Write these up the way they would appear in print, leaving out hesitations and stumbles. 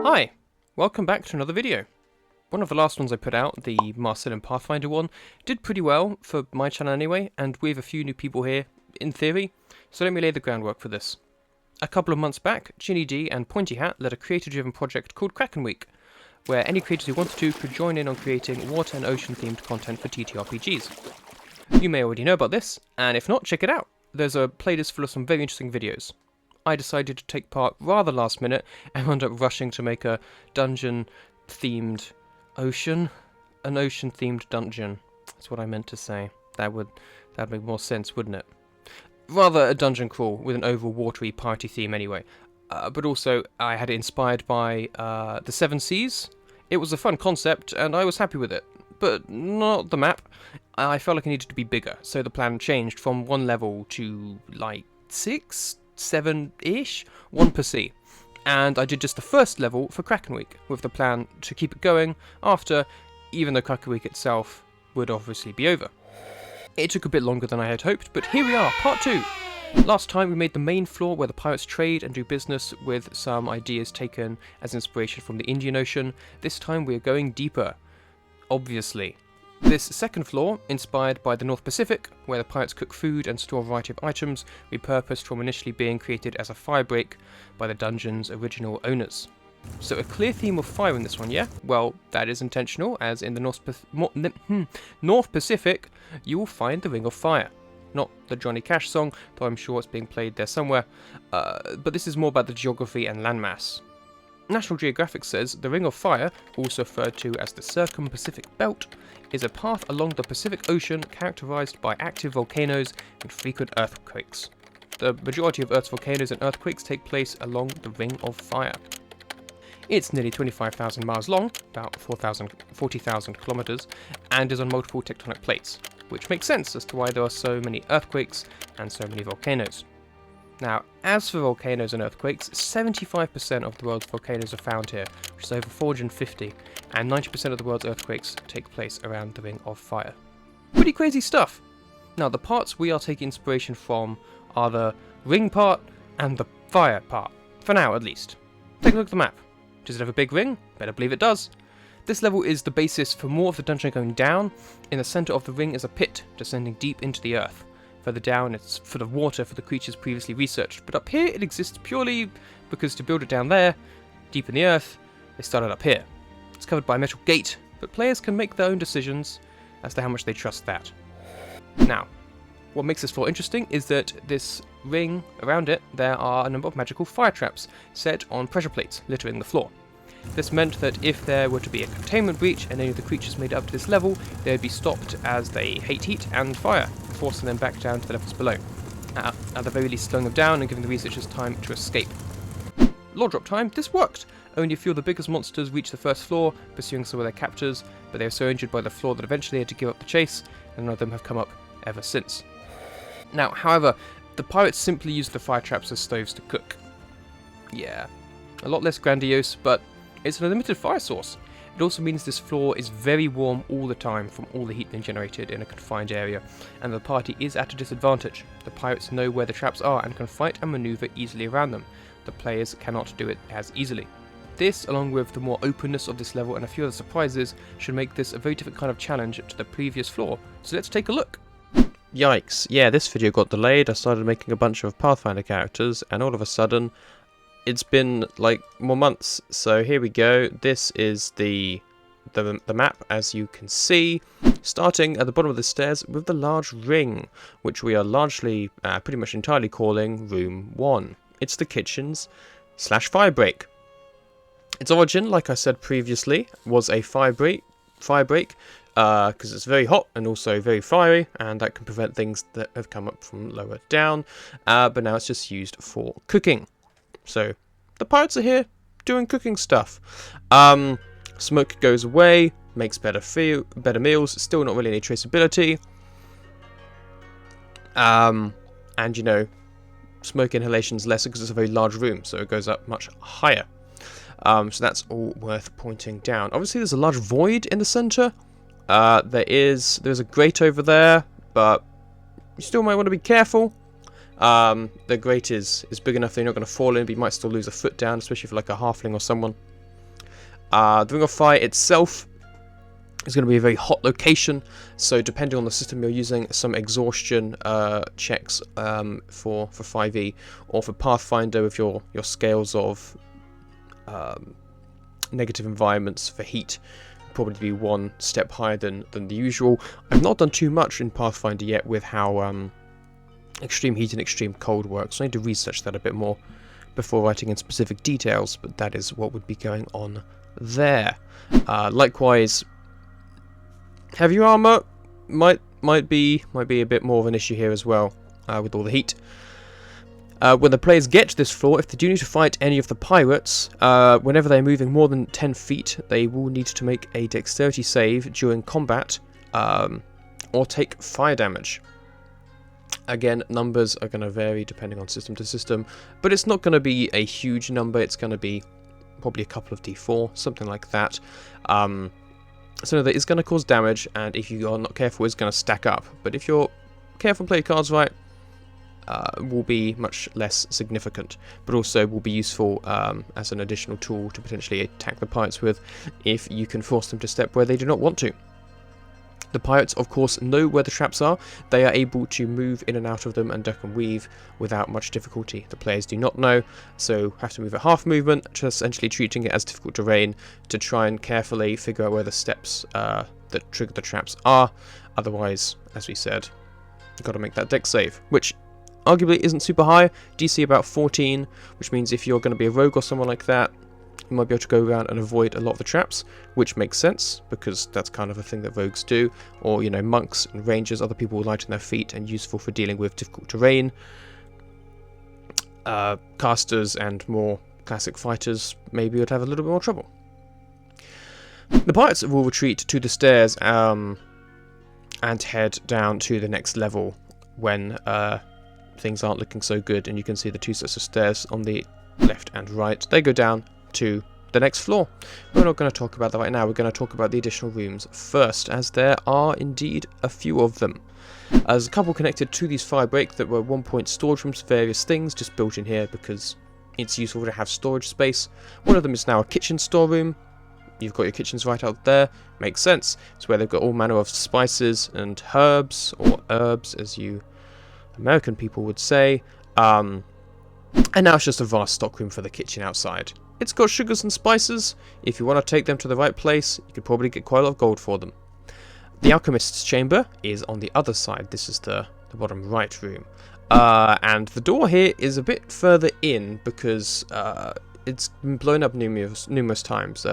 Hi, welcome back to another video. One of the last ones I put out, the Marcellin Pathfinder one, did pretty well for my channel anyway, and we have a few new people here, in theory, so let me lay the groundwork for this. A couple of months back, Ginny D and Pointy Hat led a creator-driven project called Kraken Week, where any creators who wanted to could join in on creating water and ocean-themed content for TTRPGs. You may already know about this, and if not, check it out. There's a playlist full of some very interesting videos. I decided to take part rather last minute and wound up rushing to make a dungeon-themed ocean? An ocean-themed dungeon. That's what I meant to say. That'd make more sense, wouldn't it? Rather a dungeon crawl with an overall watery party theme anyway. But also, I had it inspired by the Seven Seas. It was a fun concept, and I was happy with it. But not the map. I felt like it needed to be bigger, so the plan changed from one level to, like, 6? 7-ish, 1 per sea, and I did just the first level for Kraken Week, with the plan to keep it going after, even though Kraken Week itself would obviously be over. It took a bit longer than I had hoped, but here we are, part 2! Last time we made the main floor where the pirates trade and do business with some ideas taken as inspiration from the Indian Ocean. This time we are going deeper, obviously. This second floor, inspired by the North Pacific, where the pirates cook food and store a variety of items, repurposed from initially being created as a fire break by the dungeon's original owners. So a clear theme of fire in this one, yeah? Well, that is intentional, as in the North Pacific, you will find the Ring of Fire. Not the Johnny Cash song, though I'm sure it's being played there somewhere, but this is more about the geography and landmass. National Geographic says the Ring of Fire, also referred to as the Circum-Pacific Belt, is a path along the Pacific Ocean characterized by active volcanoes and frequent earthquakes. The majority of Earth's volcanoes and earthquakes take place along the Ring of Fire. It's nearly 25,000 miles long, about 40,000 kilometers, and is on multiple tectonic plates, which makes sense as to why there are so many earthquakes and so many volcanoes. Now, as for volcanoes and earthquakes, 75% of the world's volcanoes are found here, which is over 450, and 90% of the world's earthquakes take place around the Ring of Fire. Pretty crazy stuff! Now, the parts we are taking inspiration from are the ring part and the fire part, for now at least. Take a look at the map. Does it have a big ring? Better believe it does. This level is the basis for more of the dungeon going down. In the centre of the ring is a pit, descending deep into the earth. Further down, it's full of water for the creatures previously researched, but up here it exists purely because to build it down there, deep in the earth, they started up here. It's covered by a metal gate, but players can make their own decisions as to how much they trust that. Now, what makes this floor interesting is that this ring, around it, there are a number of magical fire traps set on pressure plates, littering the floor. This meant that if there were to be a containment breach and any of the creatures made it up to this level, they would be stopped as they hate heat and fire, forcing them back down to the levels below. At the very least slowing them down and giving the researchers time to escape. Lore drop time, this worked! Only a few of the biggest monsters reached the first floor, pursuing some of their captors, but they were so injured by the floor that eventually they had to give up the chase, and none of them have come up ever since. Now, however, the pirates simply used the fire traps as stoves to cook. Yeah, a lot less grandiose, but it's an unlimited fire source. It also means this floor is very warm all the time from all the heat being generated in a confined area, and the party is at a disadvantage. The pirates know where the traps are and can fight and maneuver easily around them. The players cannot do it as easily. This, along with the more openness of this level and a few other surprises, should make this a very different kind of challenge to the previous floor. So let's take a look. Yikes, yeah, this video got delayed. I started making a bunch of Pathfinder characters, and all of a sudden, it's been like more months. So here we go. This is the map, as you can see, starting at the bottom of the stairs with the large ring, which we are largely, pretty much entirely calling Room 1. It's the kitchens / fire break. Its origin, like I said previously, was a fire break, because it's very hot and also very fiery, and that can prevent things that have come up from lower down, but now it's just used for cooking. So, the pirates are here, doing cooking stuff. Smoke goes away, makes better meals, still not really any traceability. And, you know, smoke inhalation's lesser because it's a very large room, so it goes up much higher. So that's all worth pointing down. Obviously, there's a large void in the centre. There's a grate over there, but you still might want to be careful. The grate is big enough that you're not going to fall in, but you might still lose a foot down, especially for like a halfling or someone. The Ring of Fire itself is going to be a very hot location, so depending on the system you're using, some exhaustion checks for 5e, or for Pathfinder with your scales of negative environments for heat, probably be one step higher than the usual. I've not done too much in Pathfinder yet with how extreme heat and extreme cold works, so I need to research that a bit more before writing in specific details, but that is what would be going on there. Likewise, heavy armor might be a bit more of an issue here as well, with all the heat. When the players get to this floor, if they do need to fight any of the pirates, whenever they're moving more than 10 feet, they will need to make a dexterity save during combat, or take fire damage. Again, numbers are going to vary depending on system to system, but it's not going to be a huge number. It's going to be probably a couple of d4, something like that. So that is going to cause damage, and if you are not careful, it's going to stack up. But if you're careful and play your cards right, will be much less significant, but also will be useful as an additional tool to potentially attack the pirates with if you can force them to step where they do not want to. The pirates, of course, know where the traps are. They are able to move in and out of them and duck and weave without much difficulty. The players do not know, so have to move at half movement, just essentially treating it as difficult terrain to try and carefully figure out where the steps that trigger the traps are. Otherwise, as we said, you've got to make that dex save, which arguably isn't super high. DC about 14, which means if you're going to be a rogue or someone like that, you might be able to go around and avoid a lot of the traps, which makes sense, because that's kind of a thing that rogues do. Or, you know, monks and rangers, other people light on their feet and useful for dealing with difficult terrain. Casters and more classic fighters maybe would have a little bit more trouble. The pirates will retreat to the stairs and head down to the next level when things aren't looking so good, and you can see the two sets of stairs on the left and right. They go down to the next floor. We're not going to talk about that right now. We're going to talk about the additional rooms first, as there are indeed a few of them. There's a couple connected to these firebreak that were at one point storage rooms for various things, just built in here because it's useful to have storage space. One of them is now a kitchen storeroom. You've got your kitchens right out there. Makes sense. It's where they've got all manner of spices and herbs, or herbs as you American people would say. And now it's just a vast stockroom for the kitchen outside. It's got sugars and spices. If you want to take them to the right place, you could probably get quite a lot of gold for them. The alchemist's chamber is on the other side. This is the bottom right room. And the door here is a bit further in because it's been blown up numerous times.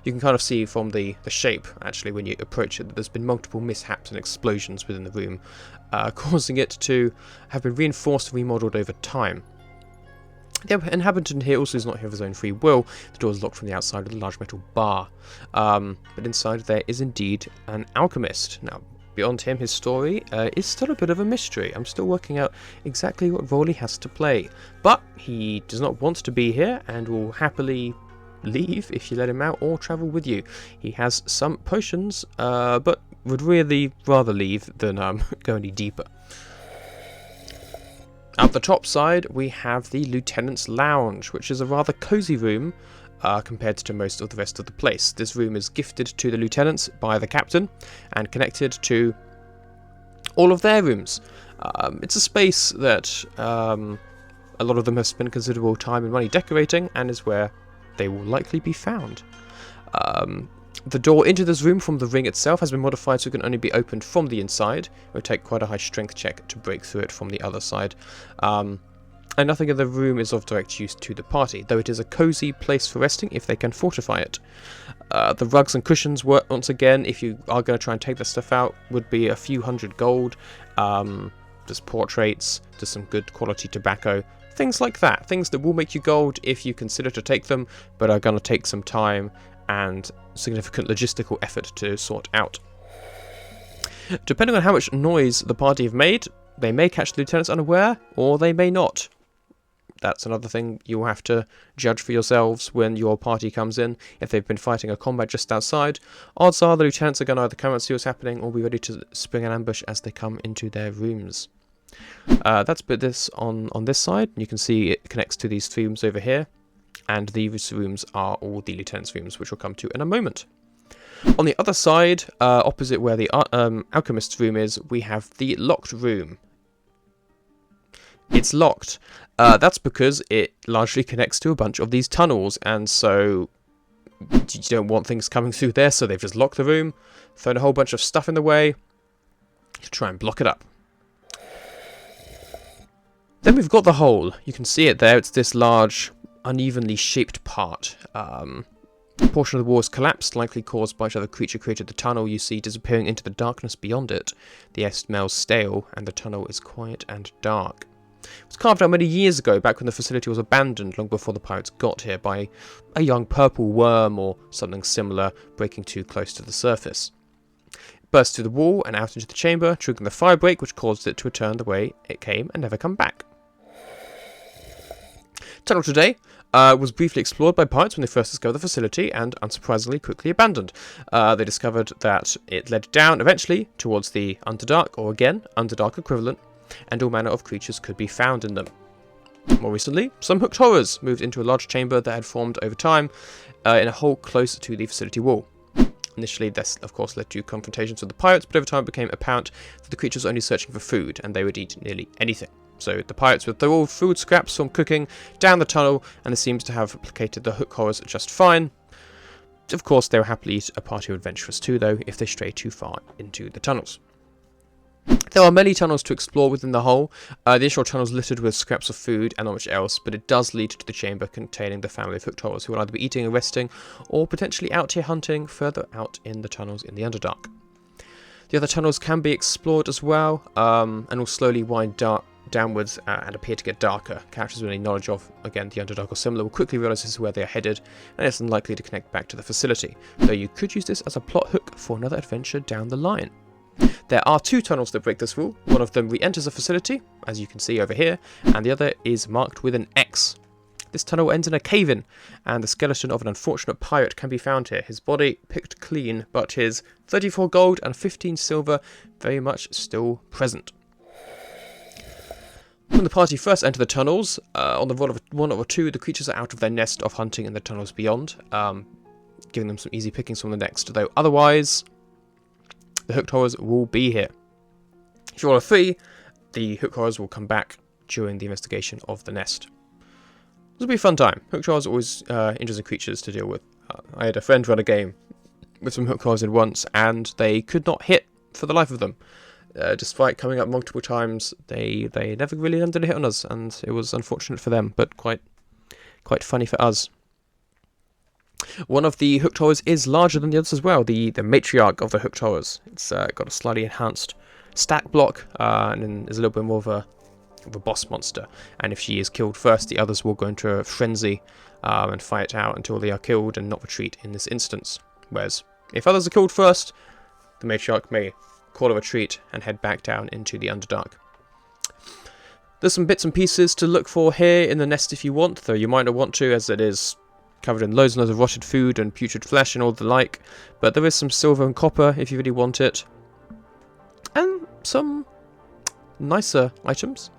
You can kind of see from the shape, actually, when you approach it, that there's been multiple mishaps and explosions within the room, causing it to have been reinforced and remodeled over time. The inhabitant here also is not here of his own free will. The door is locked from the outside with a large metal bar. But inside there is indeed an alchemist. Now, beyond him, his story is still a bit of a mystery. I'm still working out exactly what role he has to play. But he does not want to be here and will happily leave if you let him out, or travel with you. He has some potions, but would really rather leave than go any deeper. At the top side, we have the Lieutenant's Lounge, which is a rather cosy room compared to most of the rest of the place. This room is gifted to the lieutenants by the captain and connected to all of their rooms. It's a space that a lot of them have spent considerable time and money decorating, and is where they will likely be found. The door into this room from the ring itself has been modified so it can only be opened from the inside. It would take quite a high strength check to break through it from the other side. And nothing in the room is of direct use to the party, though it is a cosy place for resting if they can fortify it. The rugs and cushions, once again, if you are going to try and take the stuff out, would be a few hundred gold. There's portraits, there's some good quality tobacco, things like that. Things that will make you gold if you consider to take them, but are going to take some time and significant logistical effort to sort out. Depending on how much noise the party have made, they may catch the lieutenants unaware, or they may not. That's another thing you'll have to judge for yourselves when your party comes in. If they've been fighting a combat just outside, odds are the lieutenants are going to either come and see what's happening, or be ready to spring an ambush as they come into their rooms. That's this on this side. You can see it connects to these 3 rooms over here. and these rooms are all the lieutenant's rooms, which we'll come to in a moment. On the other side, opposite where the alchemist's room is, we have the locked room. It's locked. That's because it largely connects to a bunch of these tunnels, and so you don't want things coming through there, so they've just locked the room, thrown a whole bunch of stuff in the way to try and block it up. Then we've got the hole. You can see it there. It's this large, unevenly shaped part. A portion of the wall is collapsed, likely caused by whichever creature created the tunnel you see disappearing into the darkness beyond it. The air smells stale, and the tunnel is quiet and dark. It was carved out many years ago, back when the facility was abandoned, long before the pirates got here, by a young purple worm or something similar breaking too close to the surface. It burst through the wall and out into the chamber, triggering the fire break, which caused it to return the way it came and never come back. Tunnel today was briefly explored by pirates when they first discovered the facility, and unsurprisingly quickly abandoned. They discovered that it led down eventually towards the Underdark, or again, Underdark equivalent, and all manner of creatures could be found in them. More recently, some hooked horrors moved into a large chamber that had formed over time in a hole close to the facility wall. Initially, this of course led to confrontations with the pirates, but over time it became apparent that the creatures were only searching for food, and they would eat nearly anything. So the pirates would throw all food scraps from cooking down the tunnel, and this seems to have placated the hook horrors just fine. Of course, they will happily eat a party of adventurers too, though, if they stray too far into the tunnels. There are many tunnels to explore within the hole. The initial tunnel is littered with scraps of food and not much else, but it does lead to the chamber containing the family of hooked horrors, who will either be eating and resting, or potentially out here hunting further out in the tunnels in the Underdark. The other tunnels can be explored as well, and will slowly wind downwards and appear to get darker. Characters with any knowledge of, again, the Underdark or similar will quickly realise this is where they are headed, and it's unlikely to connect back to the facility, though you could use this as a plot hook for another adventure down the line. There are two tunnels that break this rule. One of them re-enters a facility, as you can see over here, and the other is marked with an X. This tunnel ends in a cave-in, and the skeleton of an unfortunate pirate can be found here. His body picked clean, but his 34 gold and 15 silver very much still present. When the party first enter the tunnels, on the roll of 1 or 2, the creatures are out of their nest of hunting in the tunnels beyond, giving them some easy pickings from the next, though otherwise the hooked horrors will be here. If you roll a 3, the hooked horrors will come back during the investigation of the nest. This will be a fun time. Hooked horrors are always interesting creatures to deal with. I had a friend run a game with some hooked horrors in once, and they could not hit for the life of them. Despite coming up multiple times, they never really landed a hit on us, and it was unfortunate for them, but quite funny for us. One of the hooked horrors is larger than the others as well, the matriarch of the hooked horrors. It's got a slightly enhanced stat block, and is a little bit more of a boss monster. And if she is killed first, the others will go into a frenzy and fight out until they are killed and not retreat in this instance. Whereas, if others are killed first, the matriarch may call a retreat and head back down into the Underdark. There's some bits and pieces to look for here in the nest if you want, though you might not want to, as it is covered in loads and loads of rotted food and putrid flesh and all the like, but there is some silver and copper if you really want it, and some nicer items,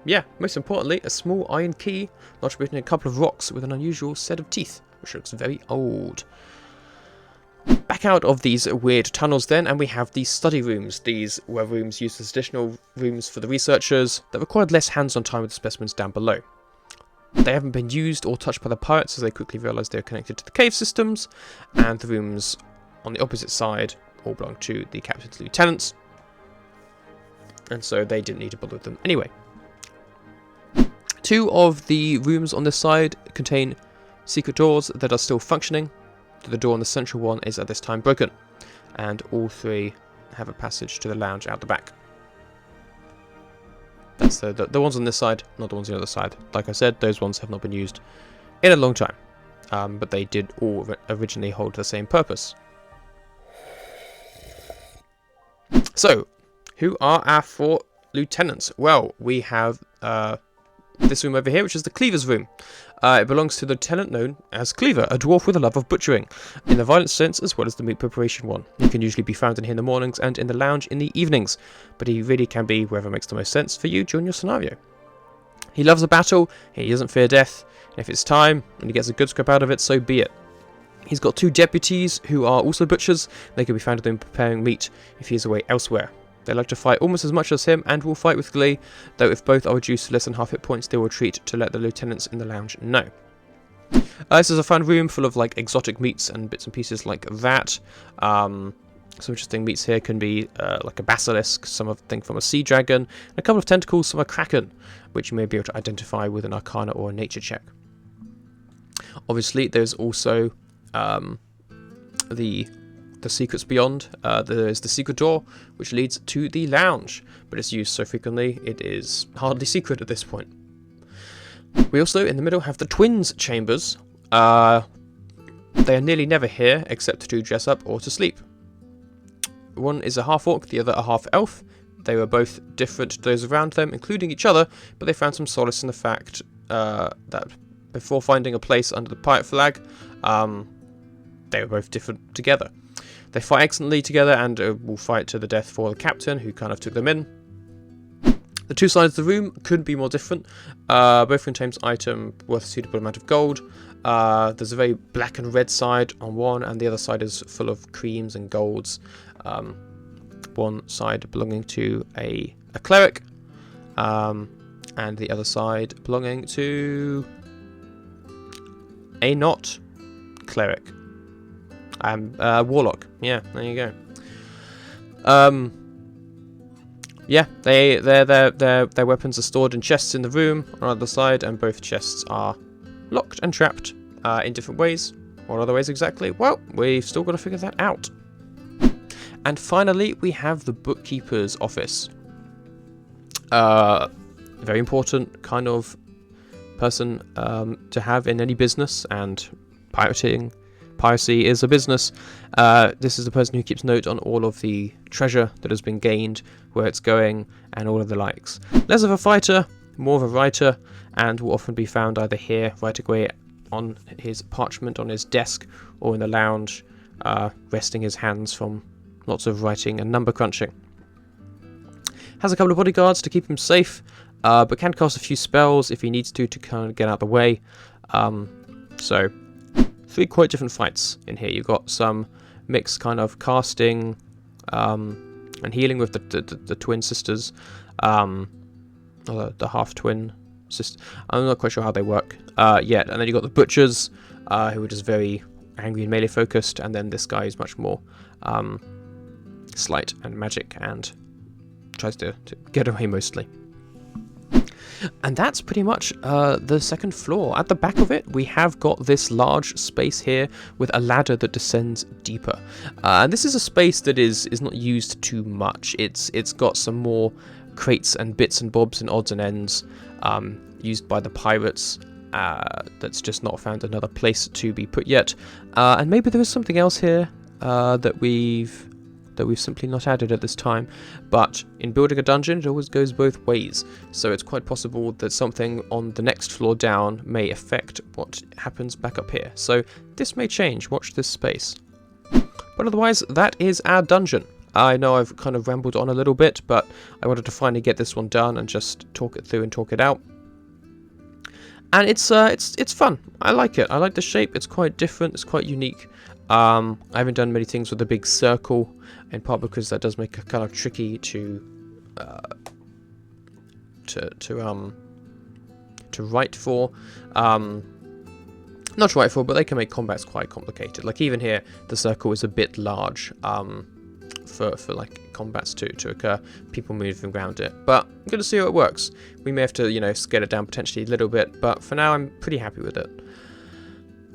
yeah, most importantly, a small iron key lodged between a couple of rocks with an unusual set of teeth, which looks very old. Back out of these weird tunnels then, and we have these study rooms. These were rooms used as additional rooms for the researchers that required less hands-on time with the specimens down below. They haven't been used or touched by the pirates, as they quickly realised they are connected to the cave systems, and the rooms on the opposite side all belong to the captain's lieutenants, and so they didn't need to bother with them anyway. 2 of the rooms on this side contain secret doors that are still functioning. The door on the central one is at this time broken, and all 3 have a passage to the lounge out the back. That's the ones on this side, not the ones on the other side. Like I said, those ones have not been used in a long time, but they did all originally hold the same purpose. So, who are our 4 lieutenants? Well, we have this room over here, which is the Cleaver's room. It belongs to the lieutenant known as Cleaver, a dwarf with a love of butchering, in the violent sense as well as the meat preparation one. He can usually be found in here in the mornings and in the lounge in the evenings, but he really can be wherever makes the most sense for you during your scenario. He loves a battle, he doesn't fear death, and if it's time, and he gets a good scrap out of it, so be it. He's got 2 deputies who are also butchers. They can be found with him preparing meat if he is away elsewhere. They like to fight almost as much as him and will fight with glee, though if both are reduced to less than half hit points, they will retreat to let the lieutenants in the lounge know. This is a fun room full of like exotic meats and bits and pieces like that. Some interesting meats here can be like a basilisk, something from a sea dragon, and a couple of tentacles from a kraken, which you may be able to identify with an arcana or a nature check. Obviously, there's also the secrets beyond. There's the secret door, which leads to the lounge, but it's used so frequently it is hardly secret at this point. We also, in the middle, have the twins' chambers. They are nearly never here, except to dress up or to sleep. One is a half-orc, the other a half-elf. They were both different to those around them, including each other, but they found some solace in the fact that before finding a place under the pirate flag, they were both different together. They fight excellently together and will fight to the death for the captain, who kind of took them in. The 2 sides of the room couldn't be more different. Both contains item worth a suitable amount of gold. There's a very black and red side on one, and the other side is full of creams and golds. One side belonging to a cleric, and the other side belonging to a not cleric. Warlock. Yeah, there you go. Yeah, their weapons are stored in chests in the room on either side, and both chests are locked and trapped in different ways. What other ways exactly? Well, we've still got to figure that out. And finally, we have the bookkeeper's office. Very important kind of person to have in any business, and piracy is a business. This is the person who keeps note on all of the treasure that has been gained, where it's going, and all of the likes. Less of a fighter, more of a writer, and will often be found either here, writing away on his parchment on his desk, or in the lounge, resting his hands from lots of writing and number crunching. Has a couple of bodyguards to keep him safe, but can cast a few spells if he needs to kind of get out of the way. So 3 quite different fights in here. You've got some mixed kind of casting and healing with the twin sisters, or the half-twin sister. I'm not quite sure how they work yet. And then you've got the butchers, who are just very angry and melee focused, and then this guy is much more sleight and magic and tries to get away mostly. And that's pretty much the second floor. At the back of it, we have got this large space here with a ladder that descends deeper. And this is a space that is not used too much. It's got some more crates and bits and bobs and odds and ends used by the pirates. That's just not found another place to be put yet. And maybe there is something else here that we've simply not added at this time, but in building a dungeon it always goes both ways, so it's quite possible that something on the next floor down may affect what happens back up here, so this may change. Watch this space. But otherwise, that is our dungeon. I know I've kind of rambled on a little bit, but I wanted to finally get this one done and just talk it through and talk it out. And it's fun. I like it. I like the shape. It's quite different. It's quite unique. I haven't done many things with a big circle, in part because that does make it kind of tricky to write for. Not to write for, but they can make combats quite complicated. Like even here, the circle is a bit large for like combats to occur. People moving around it, but I'm going to see how it works. We may have to scale it down potentially a little bit, but for now I'm pretty happy with it.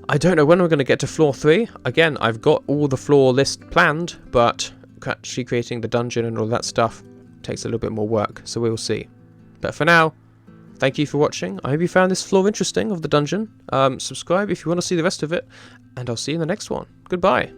I don't know when we're going to get to floor 3. Again, I've got all the floor list planned, but actually creating the dungeon and all that stuff takes a little bit more work, so we'll see. But for now, thank you for watching. I hope you found this floor interesting of the dungeon. Subscribe if you want to see the rest of it, and I'll see you in the next one. Goodbye.